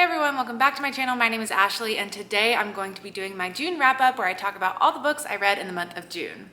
everyone, welcome back to my channel. My name is Ashley and today I'm going to be doing my June wrap up where I talk about all the books I read in the month of June.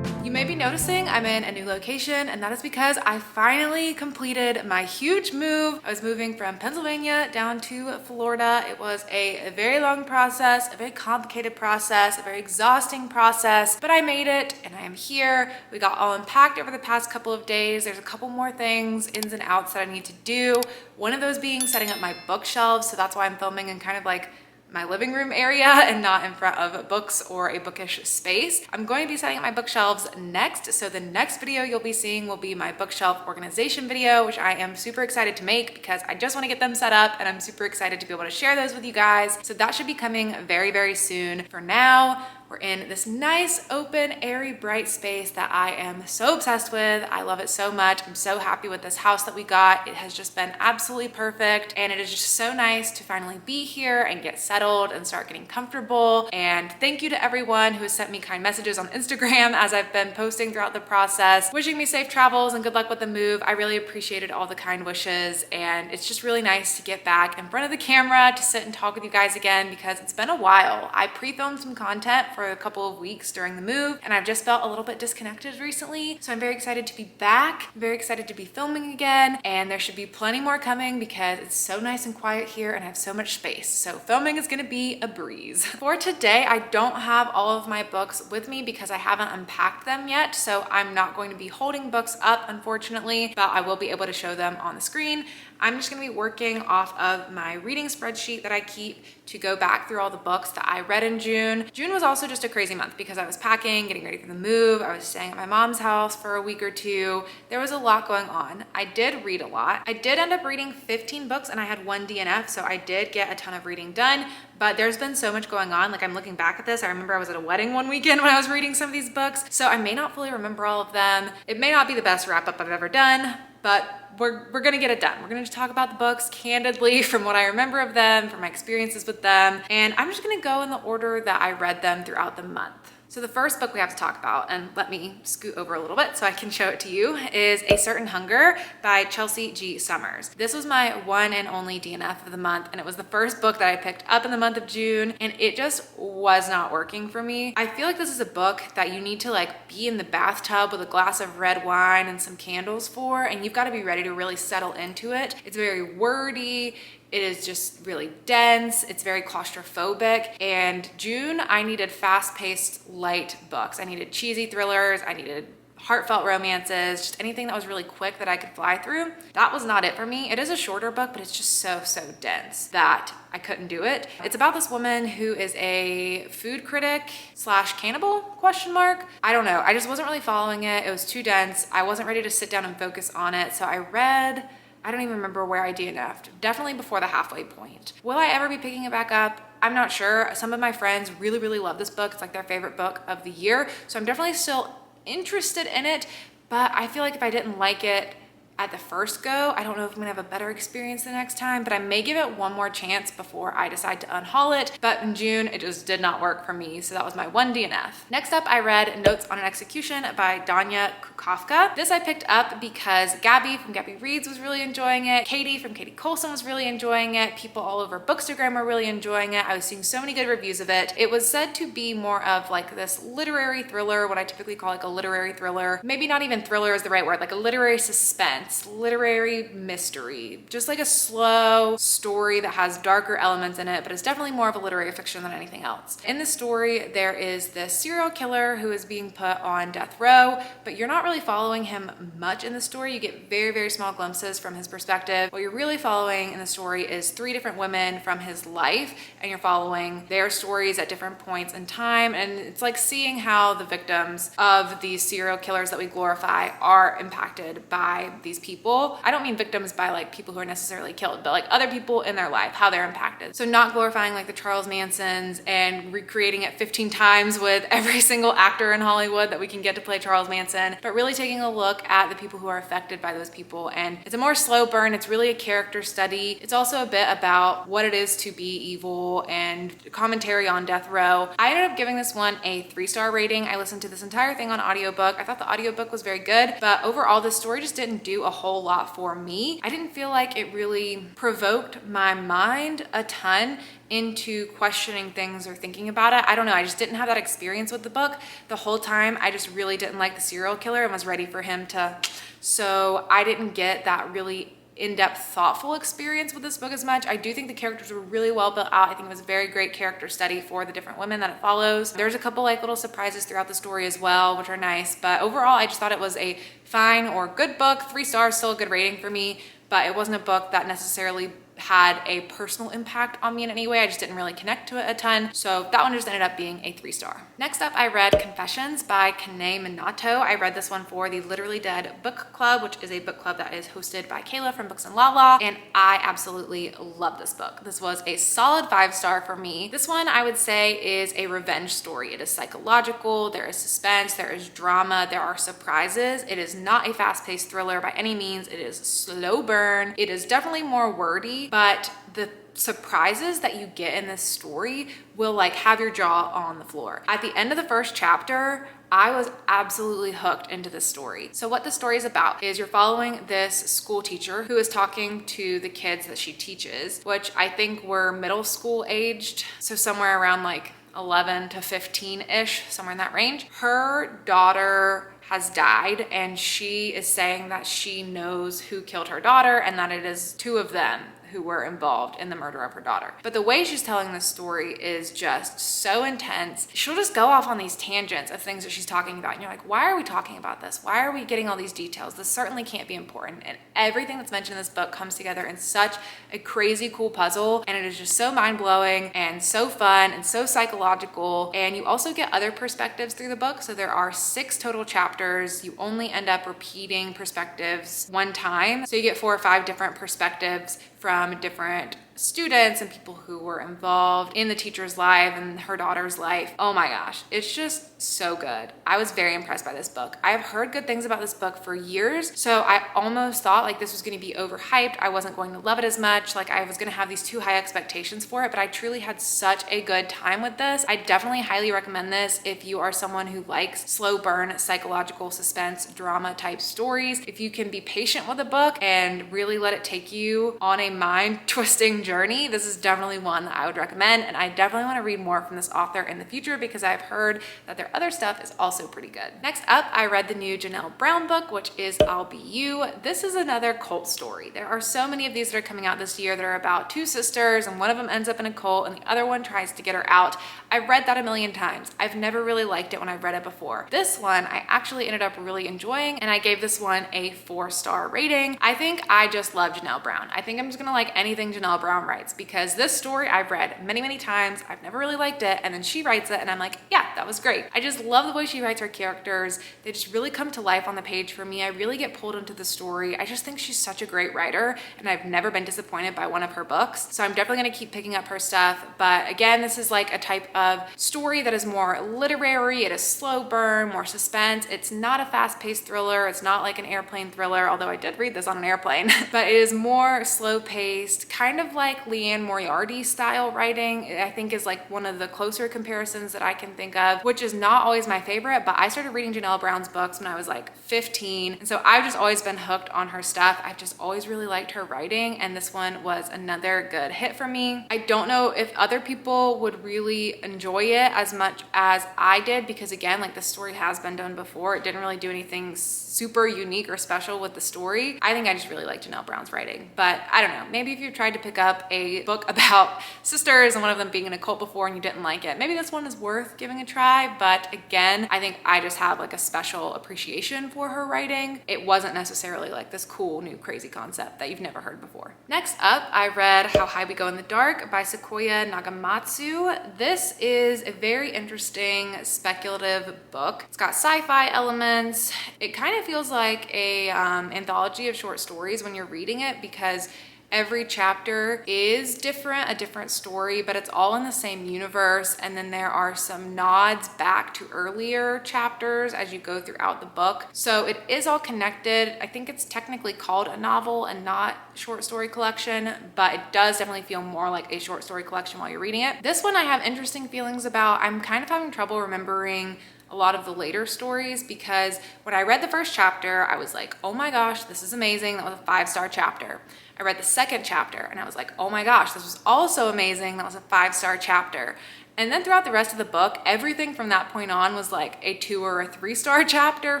You may be noticing I'm in a new location, and that is because I finally completed my huge move. I was moving from Pennsylvania down to Florida. It was a very long process, a very complicated process, a very exhausting process, but I made it and I am here. We got all unpacked over the past couple of days. There's a couple more things, ins and outs that I need to do. One of those being setting up my bookshelves, so that's why I'm filming in kind of like my living room area and not in front of books or a bookish space. I'm going to be setting up my bookshelves next. So the next video you'll be seeing will be my bookshelf organization video, which I am super excited to make because I just want to get them set up and I'm super excited to be able to share those with you guys. So that should be coming very, very soon. For now, we're in this nice, open, airy, bright space that I am so obsessed with. I love it so much. I'm so happy with this house that we got. It has just been absolutely perfect. And it is just so nice to finally be here and get settled and start getting comfortable. And thank you to everyone who has sent me kind messages on Instagram as I've been posting throughout the process, wishing me safe travels and good luck with the move. I really appreciated all the kind wishes. And it's just really nice to get back in front of the camera to sit and talk with you guys again because it's been a while. I pre-filmed some content for a couple of weeks during the move and I've just felt a little bit disconnected recently. So I'm very excited to be back, very excited to be filming again, and there should be plenty more coming because it's so nice and quiet here and I have so much space. So filming is gonna be a breeze. For today, I don't have all of my books with me because I haven't unpacked them yet. So I'm not going to be holding books up, unfortunately, but I will be able to show them on the screen. I'm just gonna be working off of my reading spreadsheet that I keep to go back through all the books that I read in June. June was also just a crazy month because I was packing, getting ready for the move. I was staying at my mom's house for a week or two. There was a lot going on. I did read a lot. I did end up reading 15 books and I had one DNF, so I did get a ton of reading done, but there's been so much going on. Like I'm looking back at this, I remember I was at a wedding one weekend when I was reading some of these books, so I may not fully remember all of them. It may not be the best wrap up I've ever done, but we're gonna get it done. We're gonna just talk about the books candidly from what I remember of them, from my experiences with them, and I'm just gonna go in the order that I read them throughout the month. So the first book we have to talk about, and let me scoot over a little bit so I can show it to you, is A Certain Hunger by Chelsea G. Summers. This was my one and only DNF of the month, and it was the first book that I picked up in the month of June, and it just was not working for me. I feel like this is a book that you need to like be in the bathtub with a glass of red wine and some candles for, and you've got to be ready to really settle into it. It's very wordy. It is just really dense. It's very claustrophobic. And June, I needed fast-paced, light books. I needed cheesy thrillers. I needed heartfelt romances, just anything that was really quick that I could fly through. That was not it for me. It is a shorter book, but it's just so dense that I couldn't do it. It's about this woman who is a food critic slash cannibal, question mark. I don't know. I just wasn't really following it. It was too dense. I wasn't ready to sit down and focus on it. So I don't even remember where I DNF'd. Definitely before the halfway point. Will I ever be picking it back up? I'm not sure. Some of my friends really love this book. It's like their favorite book of the year. So I'm definitely still interested in it, but I feel like if I didn't like it at the first go, I don't know if I'm gonna have a better experience the next time, but I may give it one more chance before I decide to unhaul it. But in June, it just did not work for me. So that was my one DNF. Next up, I read Notes on an Execution by Danya Kukafka. This I picked up because Gabby from Gabby Reads was really enjoying it. Katie from Katie Colson was really enjoying it. People all over Bookstagram were really enjoying it. I was seeing so many good reviews of it. It was said to be more of like this literary thriller, what I typically call like a literary thriller. Maybe not even thriller is the right word, like a literary suspense, literary mystery, just like a slow story that has darker elements in it, but it's definitely more of a literary fiction than anything else. In the story, there is this serial killer who is being put on death row, but you're not really following him much in the story. You get very small glimpses from his perspective. What you're really following in the story is 3 different women from his life, and you're following their stories at different points in time, and it's like seeing how the victims of these serial killers that we glorify are impacted by these people. I don't mean victims by like people who are necessarily killed, but like other people in their life, how they're impacted. So not glorifying like the Charles Mansons and recreating it 15 times with every single actor in Hollywood that we can get to play Charles Manson, but really taking a look at the people who are affected by those people. And it's a more slow burn. It's really a character study. It's also a bit about what it is to be evil and commentary on death row. I ended up giving this one a 3-star rating. I listened to this entire thing on audiobook. I thought the audiobook was very good, but overall the story just didn't do a whole lot for me. I didn't feel like it really provoked my mind a ton into questioning things or thinking about it. I don't know, I just didn't have that experience with the book the whole time. I just really didn't like the serial killer and was ready for him to, so I didn't get that really in-depth, thoughtful experience with this book as much. I do think the characters were really well built out. I think it was a very great character study for the different women that it follows. There's a couple like little surprises throughout the story as well, which are nice, but overall I just thought it was a fine or good book. 3 stars, still a good rating for me, but it wasn't a book that necessarily had a personal impact on me in any way. I just didn't really connect to it a ton. So that one just ended up being a 3-star. Next up, I read Confessions by Kanae Minato. I read this one for the Literally Dead Book Club, which is a book club that is hosted by Kayla from Books and Lala, and I absolutely love this book. This was a solid 5-star for me. This one I would say is a revenge story. It is psychological, there is suspense, there is drama, there are surprises. It is not a fast-paced thriller by any means. It is slow burn. It is definitely more wordy, but the surprises that you get in this story will like have your jaw on the floor. At the end of the first chapter, I was absolutely hooked into this story. So what the story is about is you're following this school teacher who is talking to the kids that she teaches, which I think were middle school aged. So somewhere around like 11 to 15-ish, somewhere in that range. Her daughter has died and she is saying that she knows who killed her daughter and that it is 2 of them who were involved in the murder of her daughter. But the way she's telling this story is just so intense. She'll just go off on these tangents of things that she's talking about. And you're like, why are we talking about this? Why are we getting all these details? This certainly can't be important. And everything that's mentioned in this book comes together in such a crazy cool puzzle. And it is just so mind-blowing and so fun and so psychological. And you also get other perspectives through the book. So there are 6 total chapters. You only end up repeating perspectives 1 time. So you get 4 or 5 different perspectives from different students and people who were involved in the teacher's life and her daughter's life. Oh my gosh, it's just so good. I was very impressed by this book. I have heard good things about this book for years, so I almost thought like this was going to be overhyped. I wasn't going to love it as much. Like I was going to have these too high expectations for it, but I truly had such a good time with this. I definitely highly recommend this if you are someone who likes slow burn, psychological suspense, drama type stories. If you can be patient with a book and really let it take you on a mind twisting journey, this is definitely one that I would recommend, and I definitely want to read more from this author in the future because I've heard that their other stuff is also pretty good. Next up, I read the new Janelle Brown book, which is I'll Be You. This is another cult story. There are so many of these that are coming out this year that are about 2 sisters and one of them ends up in a cult and the other one tries to get her out. I've read that a million times. I've never really liked it when I've read it before. This one I actually ended up really enjoying, and I gave this one a 4-star rating. I think I just love Janelle Brown. I think I'm just gonna like anything Janelle Brown writes because this story I've read many, many times. I've never really liked it, and then she writes it and I'm like, yeah, that was great. I just love the way she writes her characters. They just really come to life on the page for me. I really get pulled into the story. I just think she's such a great writer, and I've never been disappointed by one of her books. So I'm definitely gonna keep picking up her stuff. But again, this is like a type of story that is more literary. It is slow burn, more suspense. It's not a fast-paced thriller. It's not like an airplane thriller, although I did read this on an airplane, but it is more slow-paced, kind of like Leanne Moriarty style writing. I think is like one of the closer comparisons that I can think of, which is not always my favorite, but I started reading Janelle Brown's books when I was like 15. And so I've just always been hooked on her stuff. I've just always really liked her writing, and this one was another good hit for me. I don't know if other people would really enjoy it as much as I did because again, like the story has been done before. It didn't really do anything super unique or special with the story. I think I just really like Janelle Brown's writing, but I don't know, maybe if you tried to pick up a book about sisters and one of them being in a cult before and you didn't like it, maybe this one is worth giving a try. But again, I think I just have like a special appreciation for her writing. It wasn't necessarily like this cool new crazy concept that you've never heard before. Next up, I read How High We Go in the Dark by Sequoia Nagamatsu. This is a very interesting speculative book. It's got sci-fi elements. It kind of feels like a anthology of short stories when you're reading it, because every chapter is different, a different story, but it's all in the same universe. And then there are some nods back to earlier chapters as you go throughout the book. So it is all connected. I think it's technically called a novel and not short story collection, but it does definitely feel more like a short story collection while you're reading it. This one I have interesting feelings about. I'm kind of having trouble remembering a lot of the later stories, because when I read the first chapter, I was like, oh my gosh, this is amazing. That was a 5-star chapter. I read the second chapter and I was like, oh my gosh, this was also amazing. That was a 5-star chapter. And then throughout the rest of the book, everything from that point on was like a 2 or a 3-star chapter.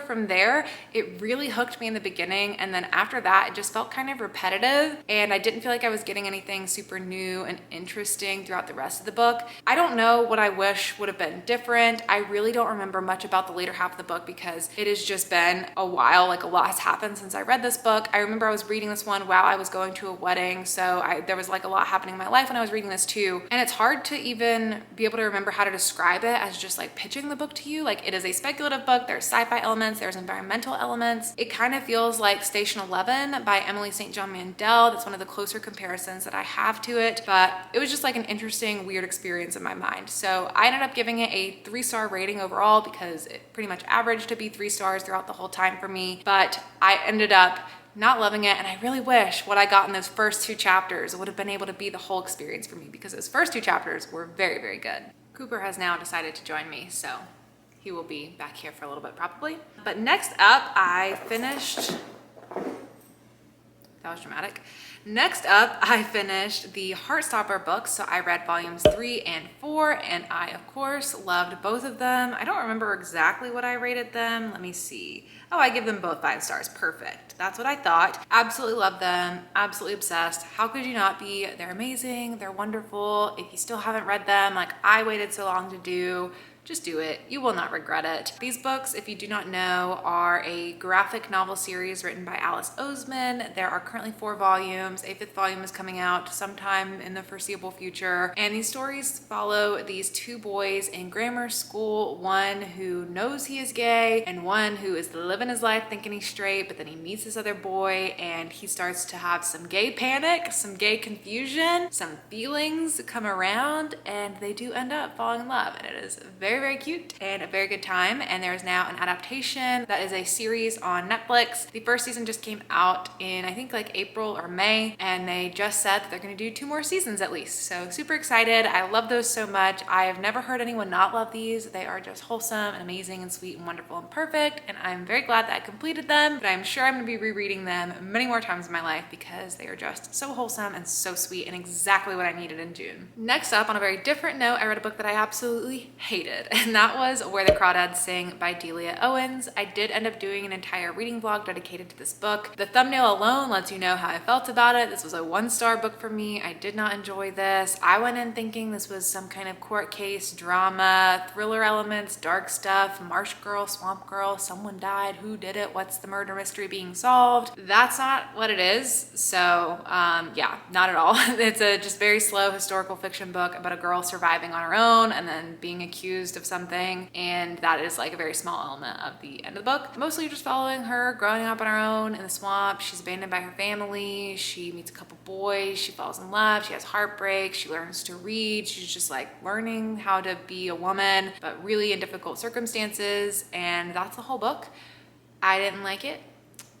From there, it really hooked me in the beginning. And then after that, it just felt kind of repetitive. And I didn't feel like I was getting anything super new and interesting throughout the rest of the book. I don't know what I wish would have been different. I really don't remember much about the later half of the book because it has just been a while. Like, a lot has happened since I read this book. I remember I was reading this one while I was going to a wedding. So there was like a lot happening in my life when I was reading this too. And it's hard to even be able to remember how to describe it as just like pitching the book to you. Like, it is a speculative book. There's sci-fi elements, there's environmental elements. It kind of feels like Station 11 by Emily St. John Mandel. That's one of the closer comparisons that I have to it, but it was just like an interesting, weird experience in my mind. So I ended up giving it a 3-star rating overall because it pretty much averaged to be 3 stars throughout the whole time for me, but I ended up not loving it. And I really wish what I got in those first 2 chapters would have been able to be the whole experience for me, because those first 2 chapters were very, very good. Cooper has now decided to join me, so he will be back here for a little bit probably. But next up, I finished, that was dramatic. Next up, I finished the Heartstopper books. So I read volumes 3 and 4, and I, of course, loved both of them. I don't remember exactly what I rated them. Let me see. Oh, I give them both 5 stars. Perfect. That's what I thought. Absolutely love them. Absolutely obsessed. How could you not be? They're amazing. They're wonderful. If you still haven't read them, like I waited so long to do, just do it. You will not regret it. These books, if you do not know, are a graphic novel series written by Alice Oseman. There are currently 4 volumes. A 5th volume is coming out sometime in the foreseeable future. And these stories follow these 2 boys in grammar school, one who knows he is gay and one who is living his life thinking he's straight, but then he meets this other boy and he starts to have some gay panic, some gay confusion, some feelings come around, and they do end up falling in love. And it is very, very cute and a very good time. And there is now an adaptation that is a series on Netflix. The first season just came out in, I think, like April or May, and they just said that they're going to do 2 more seasons at least. So super excited. I love those so much. I have never heard anyone not love these. They are just wholesome and amazing and sweet and wonderful and perfect, and I'm very glad that I completed them, but I'm sure I'm going to be rereading them many more times in my life because they are just so wholesome and so sweet and exactly what I needed in June. Next up, on a very different note, I read a book that I absolutely hated, and that was Where the Crawdads Sing by Delia Owens. I did end up doing an entire reading vlog dedicated to this book. The thumbnail alone lets you know how I felt about it. This was a 1-star book for me. I did not enjoy this. I went in thinking this was some kind of court case, drama, thriller elements, dark stuff, marsh girl, swamp girl, someone died, who did it, what's the murder mystery being solved. That's not what it is. So yeah, not at all. It's a just very slow historical fiction book about a girl surviving on her own and then being accused of something, and that is like a very small element of the end of the book. Mostly just following her growing up on her own in the swamp. She's abandoned by her family. She meets a couple boys. She falls in love. She has heartbreak. She learns to read. She's just like learning how to be a woman, but really in difficult circumstances, and that's the whole book. I didn't like it.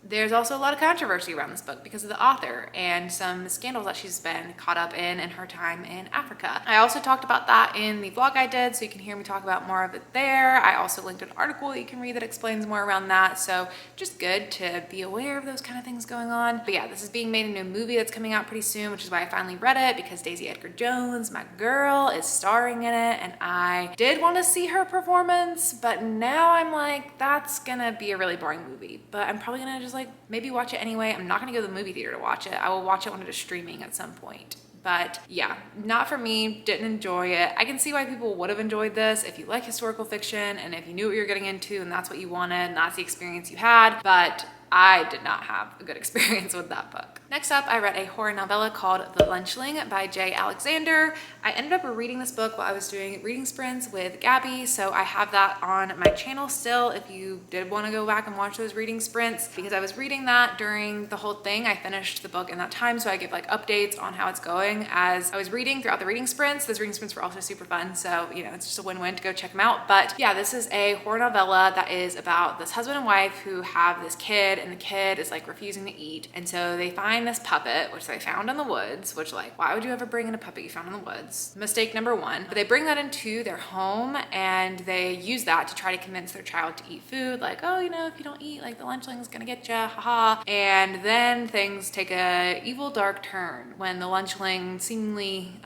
There's also a lot of controversy around this book because of the author and some scandals that she's been caught up in her time in Africa. I also talked about that in the vlog I did, so you can hear me talk about more of it there. I also linked an article that you can read that explains more around that, so just good to be aware of those kind of things going on. But yeah, this is being made into a movie that's coming out pretty soon, which is why I finally read it, because Daisy Edgar Jones, my girl, is starring in it, and I did want to see her performance, but now I'm like, that's gonna be a really boring movie. But I'm probably gonna just like maybe watch it anyway. I'm not gonna go to the movie theater to watch it. I will watch it when it is streaming at some point. But yeah, not for me, didn't enjoy it. I can see why people would have enjoyed this if you like historical fiction and if you knew what you were getting into and that's what you wanted and that's the experience you had. But I did not have a good experience with that book. Next up, I read a horror novella called The Lunchling by J. Alexander. I ended up reading this book while I was doing reading sprints with Gabby, so I have that on my channel still if you did want to go back and watch those reading sprints, because I was reading that during the whole thing. I finished the book in that time, so I give like updates on how it's going as I was reading throughout the reading sprints. Those reading sprints were also super fun, so you know, it's just a win-win to go check them out. But yeah, this is a horror novella that is about this husband and wife who have this kid, and the kid is like refusing to eat, and so they find this puppet which they found in the woods, which like, why would you ever bring in a puppet you found in the woods? Mistake number one. But they bring that into their home and they use that to try to convince their child to eat food, like, oh, you know, if you don't eat, like the lunchling is gonna get you, haha. And then things take a evil dark turn when the lunchling seemingly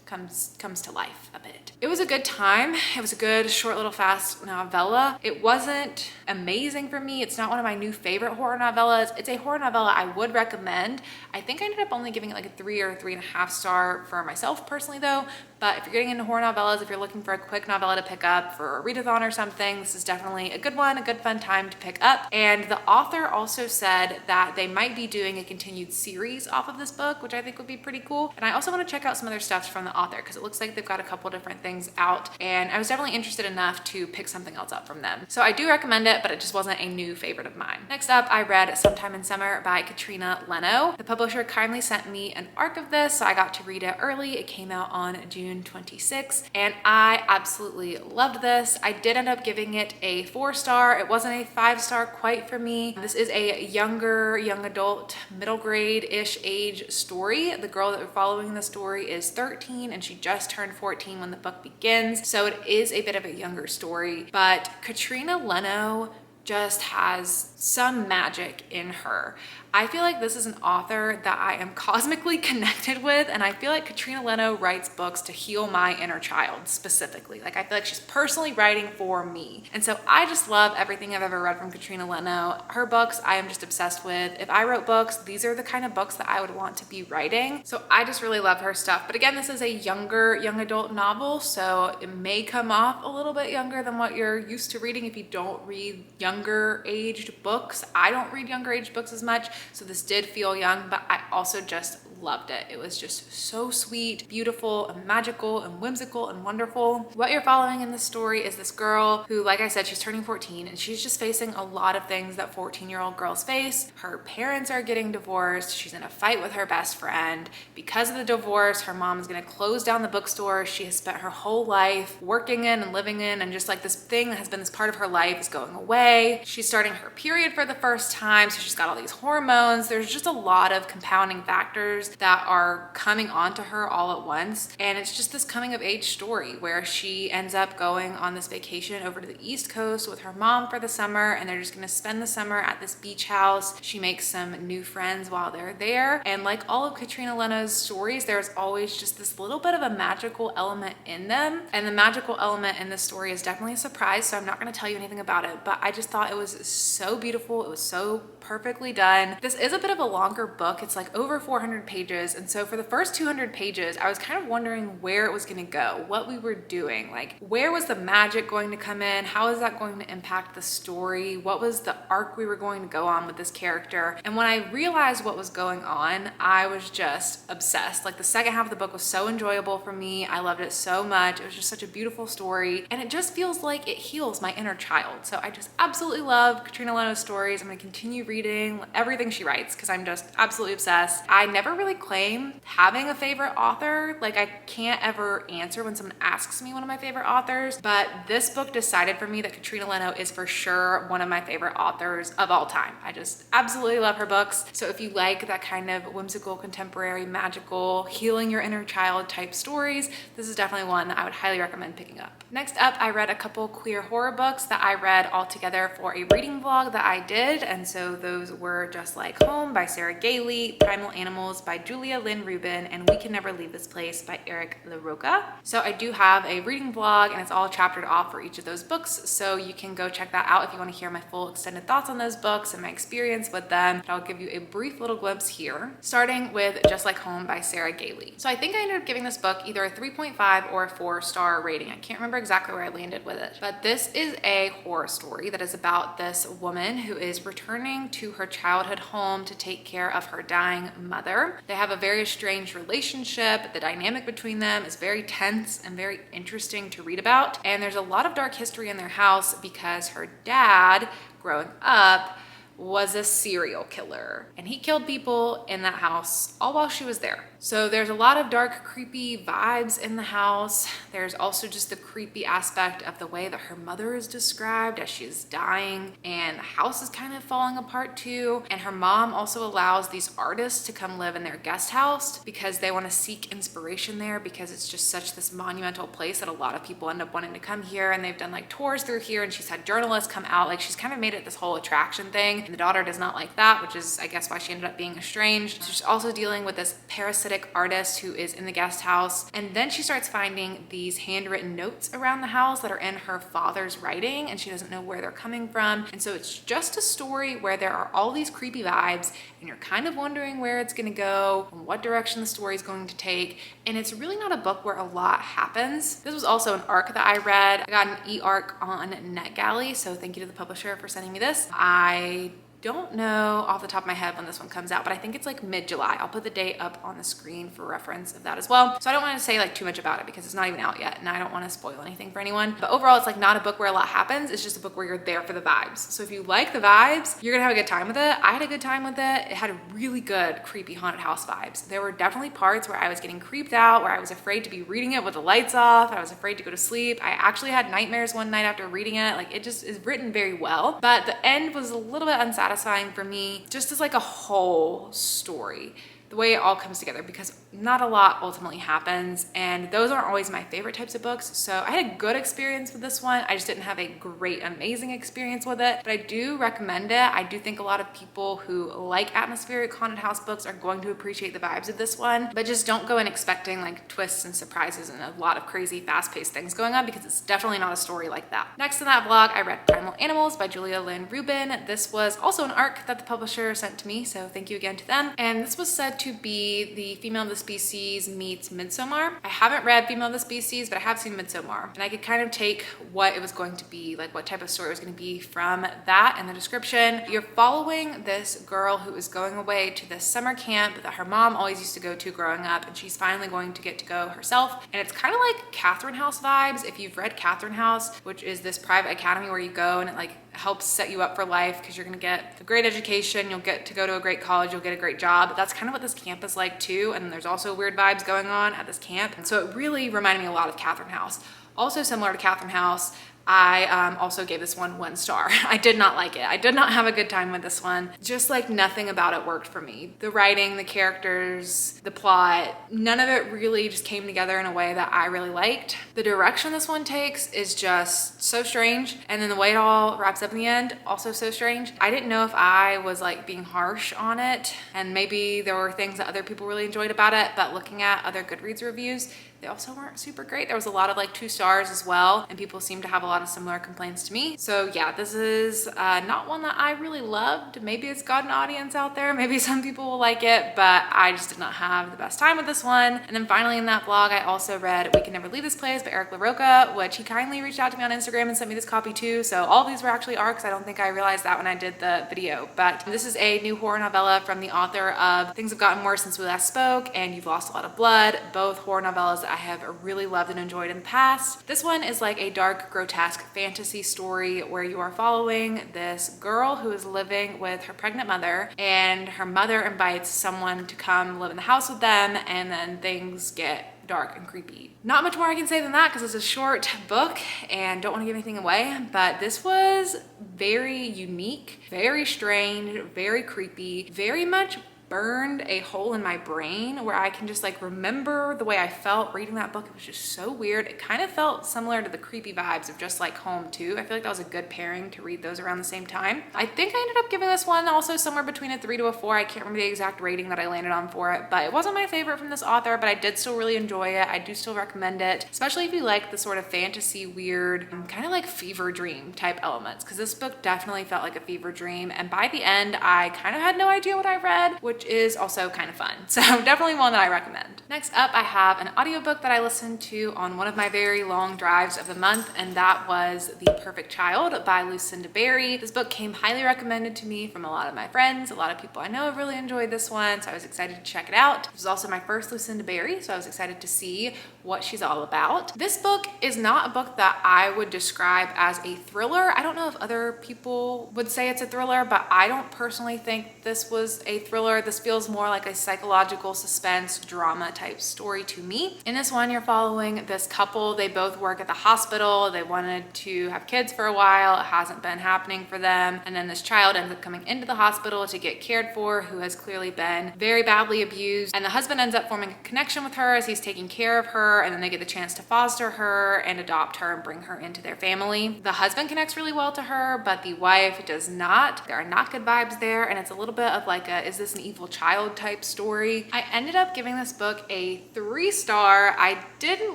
comes to life a bit. It was a good time. It was a good short little fast novella. It wasn't amazing for me. It's not one of my new favorite horror novellas. It's a horror novella I would recommend. I think I ended up only giving it like a 3 or 3.5 star for myself personally though. But if you're getting into horror novellas, if you're looking for a quick novella to pick up for a readathon or something, this is definitely a good one, a good fun time to pick up. And the author also said that they might be doing a continued series off of this book, which I think would be pretty cool. And I also want to check out some other stuff from the author because it looks like they've got a couple different things out, and I was definitely interested enough to pick something else up from them. So I do recommend it, but it just wasn't a new favorite of mine. Next up, I read Sometime in Summer by Katrina Leno. The publisher kindly sent me an arc of this, so I got to read it early. It came out on June 26th, and I absolutely loved this. I did end up giving it a 4 star. It wasn't a 5 star quite for me. This is a younger, young adult, middle grade-ish age story. The girl that we're following in the story is 13, and she just turned 14 when the book begins. So it is a bit of a younger story, but Katrina Leno just has some magic in her. I feel like this is an author that I am cosmically connected with, and I feel like Katrina Leno writes books to heal my inner child specifically. Like I feel like she's personally writing for me. And so I just love everything I've ever read from Katrina Leno. Her books I am just obsessed with. If I wrote books, these are the kind of books that I would want to be writing. So I just really love her stuff. But again, this is a younger young adult novel, so it may come off a little bit younger than what you're used to reading if you don't read younger aged books. I don't read younger aged books as much, so this did feel young, but I also just loved it. It was just so sweet, beautiful, and magical, and whimsical, and wonderful. What you're following in this story is this girl who, like I said, she's turning 14, and she's just facing a lot of things that 14-year-old girls face. Her parents are getting divorced. She's in a fight with her best friend. Because of the divorce, her mom is gonna close down the bookstore she has spent her whole life working in and living in, and just like this thing that has been this part of her life is going away. She's starting her period for the first time, so she's got all these hormones. There's just a lot of compounding factors that are coming onto her all at once, and it's just this coming of age story where she ends up going on this vacation over to the East Coast with her mom for the summer, and they're just gonna spend the summer at this beach house. She makes some new friends while they're there, and like all of Katrina Leno's stories, there's always just this little bit of a magical element in them, and the magical element in this story is definitely a surprise, so I'm not gonna tell you anything about it, but I just thought it was so beautiful. It was so perfectly done. This is a bit of a longer book. It's like over 400 pages. And so for the first 200 pages, I was kind of wondering where it was going to go, what we were doing, like where was the magic going to come in? How is that going to impact the story? What was the arc we were going to go on with this character? And when I realized what was going on, I was just obsessed. Like the second half of the book was so enjoyable for me. I loved it so much. It was just such a beautiful story. And it just feels like it heals my inner child. So I just absolutely love Katrina Leno's stories. I'm going to continue reading everything she writes because I'm just absolutely obsessed. I never really claim having a favorite author. Like I can't ever answer when someone asks me one of my favorite authors, but this book decided for me that Katrina Leno is for sure one of my favorite authors of all time. I just absolutely love her books. So if you like that kind of whimsical, contemporary, magical, healing your inner child type stories, this is definitely one that I would highly recommend picking up. Next up, I read a couple queer horror books that I read all together for a reading vlog that I did, and so those were Just Like Home by Sarah Gailey, Primal Animals by Julia Lynn Rubin, and We Can Never Leave This Place by Eric LaRocca. So I do have a reading vlog, and it's all chaptered off for each of those books, so you can go check that out if you want to hear my full extended thoughts on those books and my experience with them. But I'll give you a brief little glimpse here, starting with Just Like Home by Sarah Gailey. So I think I ended up giving this book either a 3.5 or a 4-star rating. I can't remember exactly where I landed with it, but this is a horror story that is about this woman who is returning to her childhood home to take care of her dying mother. They have a very strange relationship. The dynamic between them is very tense and very interesting to read about. And there's a lot of dark history in their house because her dad, growing up, was a serial killer, and he killed people in that house all while she was there. So there's a lot of dark, creepy vibes in the house. There's also just the creepy aspect of the way that her mother is described as she's dying, and the house is kind of falling apart too. And her mom also allows these artists to come live in their guest house because they want to seek inspiration there, because it's just such this monumental place that a lot of people end up wanting to come here, and they've done like tours through here, and she's had journalists come out. Like, she's kind of made it this whole attraction thing. And the daughter does not like that, which is, I guess, why she ended up being estranged. So she's also dealing with this parasitic artist who is in the guest house. And then she starts finding these handwritten notes around the house that are in her father's writing, and she doesn't know where they're coming from. And so it's just a story where there are all these creepy vibes, and you're kind of wondering where it's gonna go and what direction the story is going to take. And it's really not a book where a lot happens. This was also an ARC that I read. I got an e-ARC on NetGalley, so thank you to the publisher for sending me this. I don't know off the top of my head when this one comes out, but I think it's like mid-July. I'll put the date up on the screen for reference of that as well. So I don't want to say like too much about it because it's not even out yet, and I don't want to spoil anything for anyone. But overall, it's like not a book where a lot happens. It's just a book where you're there for the vibes. So if you like the vibes, you're gonna have a good time with it. I had a good time with it. It had really good creepy haunted house vibes. There were definitely parts where I was getting creeped out, where I was afraid to be reading it with the lights off. I was afraid to go to sleep. I actually had nightmares one night after reading it. Like, it just is written very well, but the end was a little bit unsatisfying for me, just as like a whole story, the way it all comes together, because not a lot ultimately happens, and those aren't always my favorite types of books. So I had a good experience with this one. I just didn't have a great, amazing experience with it, but I do recommend it. I do think a lot of people who like atmospheric haunted house books are going to appreciate the vibes of this one, but just don't go in expecting like twists and surprises and a lot of crazy fast-paced things going on, because it's definitely not a story like that. Next in that vlog, I read Primal Animals by Julia Lynn Rubin. This was also an ARC that the publisher sent to me, so thank you again to them. And this was said to be the Female of the Species meets Midsommar. I haven't read Female of the Species, but I have seen Midsommar, and I could kind of take what it was going to be, like what type of story it was going to be from that and the description. You're following this girl who is going away to this summer camp that her mom always used to go to growing up, and she's finally going to get to go herself. And it's kind of like Catherine House vibes. If you've read Catherine House, which is this private academy where you go and it like helps set you up for life, because you're going to get a great education, you'll get to go to a great college, you'll get a great job. That's kind of what this camp is like too, and there's also weird vibes going on at this camp. And so it really reminded me a lot of Catherine House. Also similar to Catherine House, I also gave this one 1 star. I did not like it. I did not have a good time with this one. Just like nothing about it worked for me. The writing, the characters, the plot, none of it really just came together in a way that I really liked. The direction this one takes is just so strange. And then the way it all wraps up in the end, also so strange. I didn't know if I was like being harsh on it, and maybe there were things that other people really enjoyed about it, but looking at other Goodreads reviews, they also weren't super great. There was a lot of like 2 stars as well, and people seem to have a lot of similar complaints to me. So yeah, this is not one that I really loved. Maybe it's got an audience out there. Maybe some people will like it, but I just did not have the best time with this one. And then finally in that vlog, I also read We Can Never Leave This Place by Eric LaRocca, which he kindly reached out to me on Instagram and sent me this copy too. So all of these were actually ARCs. I don't think I realized that when I did the video, but this is a new horror novella from the author of Things Have Gotten Worse Since We Last Spoke and You've Lost a Lot of Blood, both horror novellas that I have really loved and enjoyed in the past. This one is like a dark, grotesque fantasy story where you are following this girl who is living with her pregnant mother, and her mother invites someone to come live in the house with them, and then things get dark and creepy. Not much more I can say than that because it's a short book and don't want to give anything away, but this was very unique, very strange, very creepy, very much burned a hole in my brain where I can just like remember the way I felt reading that book. It was just so weird. It kind of felt similar to the creepy vibes of Just Like Home too. I feel like that was a good pairing to read those around the same time. I think I ended up giving this one also somewhere between a 3 to a 4. I can't remember the exact rating that I landed on for it, but it wasn't my favorite from this author, but I did still really enjoy it. I do still recommend it, especially if you like the sort of fantasy, weird, kind of like fever dream type elements, because this book definitely felt like a fever dream. And by the end, I kind of had no idea what I read, which is also kind of fun. So definitely one that I recommend. Next up, I have an audiobook that I listened to on one of my very long drives of the month, and that was The Perfect Child by Lucinda Berry. This book came highly recommended to me from a lot of my friends. A lot of people I know have really enjoyed this one, so I was excited to check it out. This was also my first Lucinda Berry, so I was excited to see what she's all about. This book is not a book that I would describe as a thriller. I don't know if other people would say it's a thriller, but I don't personally think this was a thriller. This feels more like a psychological suspense drama type story to me. In this one, you're following this couple. They both work at the hospital. They wanted to have kids for a while. It hasn't been happening for them. And then this child ends up coming into the hospital to get cared for, who has clearly been very badly abused. And the husband ends up forming a connection with her as he's taking care of her. And then they get the chance to foster her and adopt her and bring her into their family. The husband connects really well to her, but the wife does not. There are not good vibes there. And it's a little bit of like a, is this an evil child type story? I ended up giving this book a 3-star. I didn't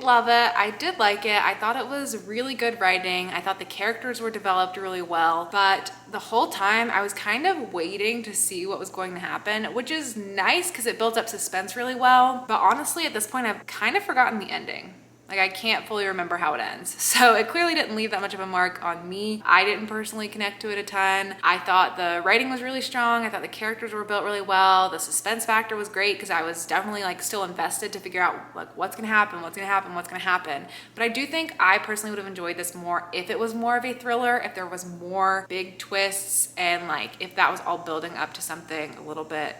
love it. I did like it. I thought it was really good writing. I thought the characters were developed really well, but the whole time I was kind of waiting to see what was going to happen, which is nice because it builds up suspense really well. But honestly, at this point, I've kind of forgotten the ending. Like, I can't fully remember how it ends. So it clearly didn't leave that much of a mark on me. I didn't personally connect to it a ton. I thought the writing was really strong. I thought the characters were built really well. The suspense factor was great because I was definitely like still invested to figure out like what's gonna happen, what's gonna happen, what's gonna happen. But I do think I personally would have enjoyed this more if it was more of a thriller, if there was more big twists, and like if that was all building up to something a little bit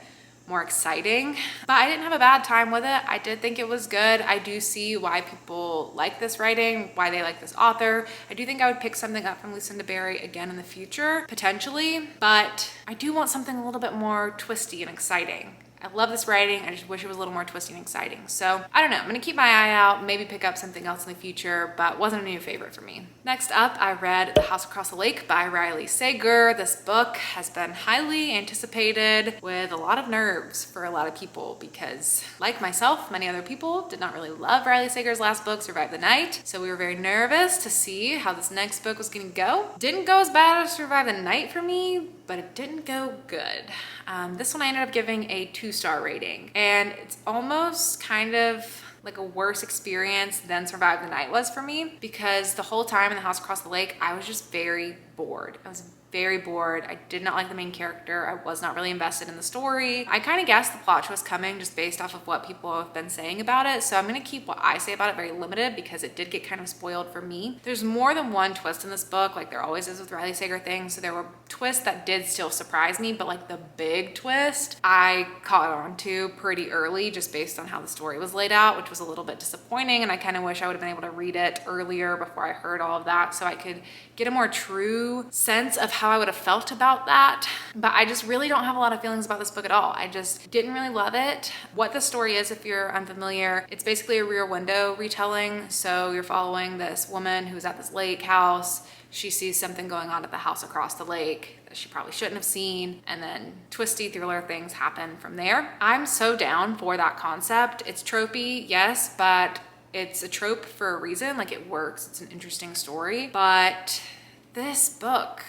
more exciting. But I didn't have a bad time with it. I did think it was good. I do see why people like this writing, why they like this author. I do think I would pick something up from Lucinda Berry again in the future, potentially, but I do want something a little bit more twisty and exciting. I love this writing. I just wish it was a little more twisty and exciting. So I don't know, I'm gonna keep my eye out, maybe pick up something else in the future, but wasn't a new favorite for me. Next up, I read The House Across the Lake by Riley Sager. This book has been highly anticipated with a lot of nerves for a lot of people because, like myself, many other people did not really love Riley Sager's last book, Survive the Night. So we were very nervous to see how this next book was gonna go. Didn't go as bad as Survive the Night for me, but it didn't go good. This one I ended up giving a 2-star rating, and it's almost kind of like a worse experience than Survive the Night was for me, because the whole time in The House Across the Lake, I was just very bored. I was very bored. I did not like the main character. I was not really invested in the story. I kind of guessed the plot twist coming just based off of what people have been saying about it. So I'm going to keep what I say about it very limited because it did get kind of spoiled for me. There's more than one twist in this book, like there always is with Riley Sager things. So there were twists that did still surprise me, but like the big twist I caught on to pretty early just based on how the story was laid out, which was a little bit disappointing. And I kind of wish I would have been able to read it earlier before I heard all of that so I could get a more true sense of how I would have felt about that. But I just really don't have a lot of feelings about this book at all. I just didn't really love it. What the story is, if you're unfamiliar, it's basically a Rear Window retelling. So you're following this woman who's at this lake house. She sees something going on at the house across the lake that she probably shouldn't have seen, and then twisty thriller things happen from there. I'm so down for that concept. It's tropey, yes, but it's a trope for a reason. Like, it works. It's an interesting story. But this book,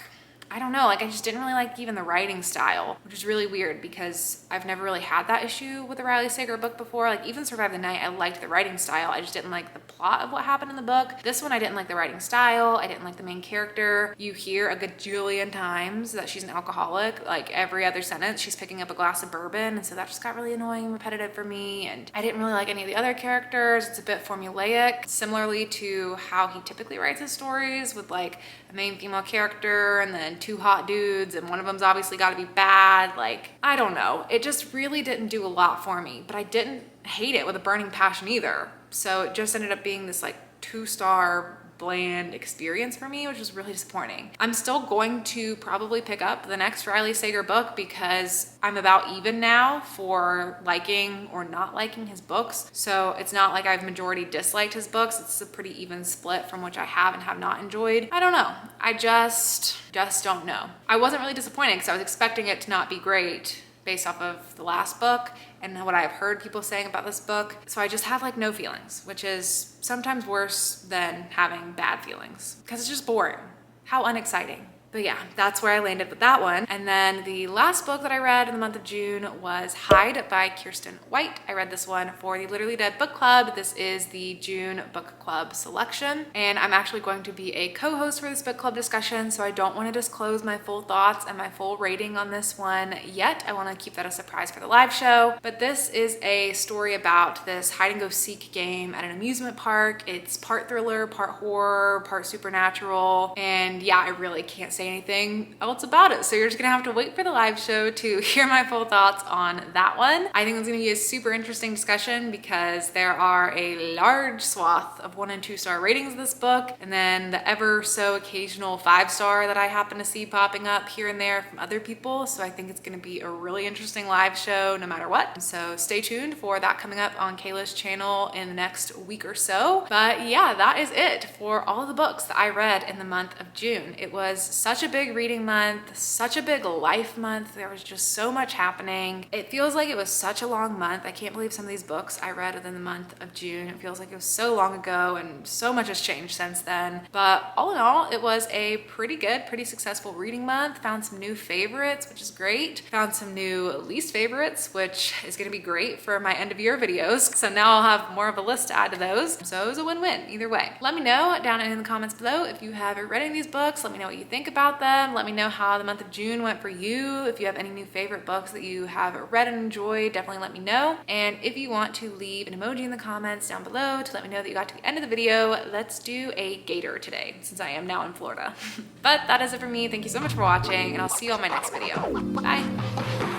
I don't know, like I just didn't really like even the writing style, which is really weird because I've never really had that issue with a Riley Sager book before. Like even Survive the Night, I liked the writing style. I just didn't like the plot of what happened in the book. This one, I didn't like the writing style. I didn't like the main character. You hear a gajillion times that she's an alcoholic. Like every other sentence, she's picking up a glass of bourbon. And so that just got really annoying and repetitive for me. And I didn't really like any of the other characters. It's a bit formulaic, similarly to how he typically writes his stories with like a main female character and then 2 hot dudes, and one of them's obviously got to be bad. Like, I don't know. It just really didn't do a lot for me, but I didn't hate it with a burning passion either. So it just ended up being this like 2-star bland experience for me, which was really disappointing. I'm still going to probably pick up the next Riley Sager book because I'm about even now for liking or not liking his books. So it's not like I've majority disliked his books. It's a pretty even split from which I have and have not enjoyed. I don't know. I just don't know. I wasn't really disappointed because I was expecting it to not be great based off of the last book and what I've heard people saying about this book. So I just have like no feelings, which is sometimes worse than having bad feelings because it's just boring. How unexciting. But yeah, that's where I landed with that one. And then the last book that I read in the month of June was Hide by Kirsten White. I read this one for the Literally Dead Book Club. This is the June book club selection. And I'm actually going to be a co-host for this book club discussion, so I don't want to disclose my full thoughts and my full rating on this one yet. I want to keep that a surprise for the live show. But this is a story about this hide and go seek game at an amusement park. It's part thriller, part horror, part supernatural. And yeah, I really can't say anything else about it. So you're just gonna have to wait for the live show to hear my full thoughts on that one. I think it's gonna be a super interesting discussion because there are a large swath of 1 and 2 star ratings of this book, and then the ever so occasional 5-star that I happen to see popping up here and there from other people. So I think it's gonna be a really interesting live show no matter what. So stay tuned for that coming up on Kayla's channel in the next week or so. But yeah, that is it for all of the books that I read in the month of June. It was such a big reading month, such a big life month. There was just so much happening. It feels like it was such a long month. I can't believe some of these books I read within the month of June. It feels like it was so long ago and so much has changed since then. But all in all, it was a pretty good, pretty successful reading month. Found some new favorites, which is great. Found some new least favorites, which is gonna be great for my end of year videos. So now I'll have more of a list to add to those. So it was a win-win either way. Let me know down in the comments below if you have read any of these books. Let me know what you think about them. Let me know how the month of June went for you. If you have any new favorite books that you have read and enjoyed, definitely let me know. And if you want to leave an emoji in the comments down below to let me know that you got to the end of the video, let's do a gator today since I am now in Florida. But that is it for me. Thank you so much for watching and I'll see you on my next video. Bye.